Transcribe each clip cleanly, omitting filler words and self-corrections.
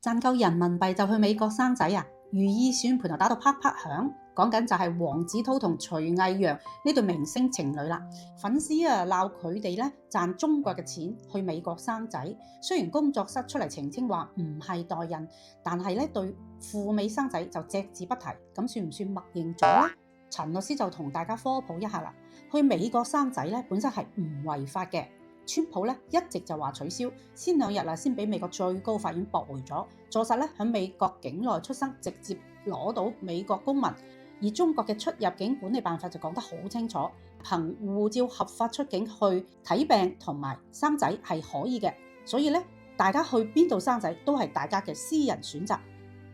賺夠人民幣就去美國生仔啊！如意算盤就打到啪啪響，講緊就係黃子韜同徐藝洋呢對明星情侶啦。粉絲啊鬧佢哋咧賺中國嘅錢去美國生仔，雖然工作室出嚟澄清話唔係代孕，但係咧對赴美生仔就隻字不提，咁算唔算默認咗咧？陳律師就同大家科普一下啦，去美國生仔咧本身係唔違法嘅。川普咧一直就話取消，先兩日先俾美國最高法院駁回咗，坐實咧喺美國境內出生，直接攞到美國公民。而中國嘅出入境管理辦法就講得好清楚，憑護照合法出境去睇病同埋生仔係可以嘅，所以咧大家去邊度生仔都係大家嘅私人選擇。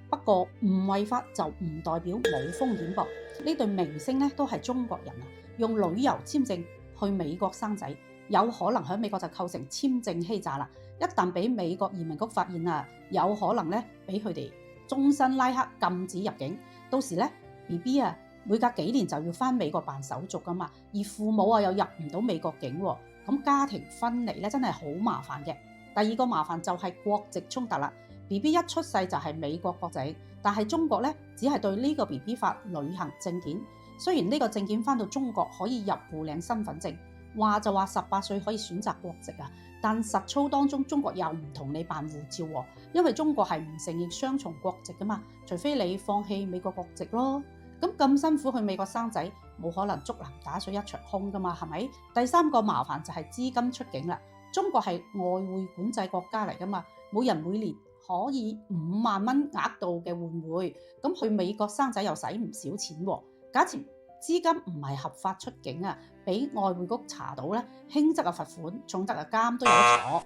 不過唔違法就唔代表冇風險噃。呢對明星咧都係中國人啊，用旅遊簽證去美國生仔，有可能喺美國就構成簽證欺詐啦。一旦俾美國移民局發現啊，有可能咧俾佢哋終身拉黑禁止入境。到時咧 BB 啊，每隔幾年就要返美國辦手續噶嘛，而父母啊又入唔到美國境喎，咁家庭分離咧真係好麻煩嘅。第二個麻煩就係國籍衝突啦。BB 一出世就係美國國籍，但係中國咧只係對呢個 BB 發旅行證件。雖然呢個證件返到中國可以入戶領身份證，話就話18歲可以選擇國籍啊，但實操當中中國又唔同你辦護照喎，因為中國係唔承認雙重國籍噶嘛，除非你放棄美國國籍咯。咁辛苦去美國生仔，冇可能竹籃打水一場空噶嘛，係咪？第三個麻煩就係資金出境啦。中國係外匯管制國家嚟噶嘛，每人每年可以5萬蚊額度嘅換匯，咁去美國生仔又使唔少錢喎。假設資金唔係合法出境啊，俾外匯局查到咧，輕則罰款，重則監都有得坐。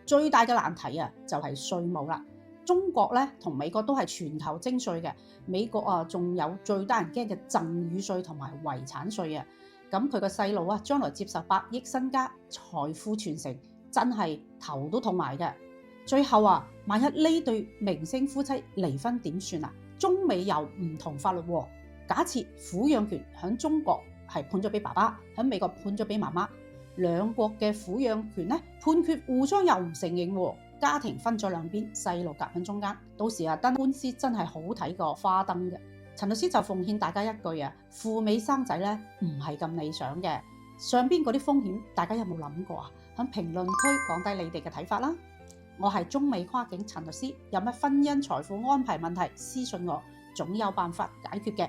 最大嘅難題啊，就係稅務啦。中國咧同美國都係全球徵稅嘅，美國啊仲有最得人驚嘅贈與稅同埋遺產稅啊。咁佢個細路啊，將來接受100億身家財富傳承，真係頭都痛埋嘅。最後啊，萬一呢對明星夫妻離婚點算啊？中美又唔同法律喎。假設撫養權喺中國係判咗俾爸爸，喺美國判咗俾媽媽，兩國嘅撫養權咧判決互相又唔承認喎，家庭分咗兩邊，細路夾喺中間，到時啊，登官司真係好睇過花燈嘅。陳律師就奉勸大家一句啊，赴美生仔咧唔係咁理想嘅，上邊嗰啲風險大家有冇諗過啊？喺評論區講低你哋嘅睇法啦。我係中美跨境陳律師，有乜婚姻財富安排問題私信我，總有辦法解決嘅。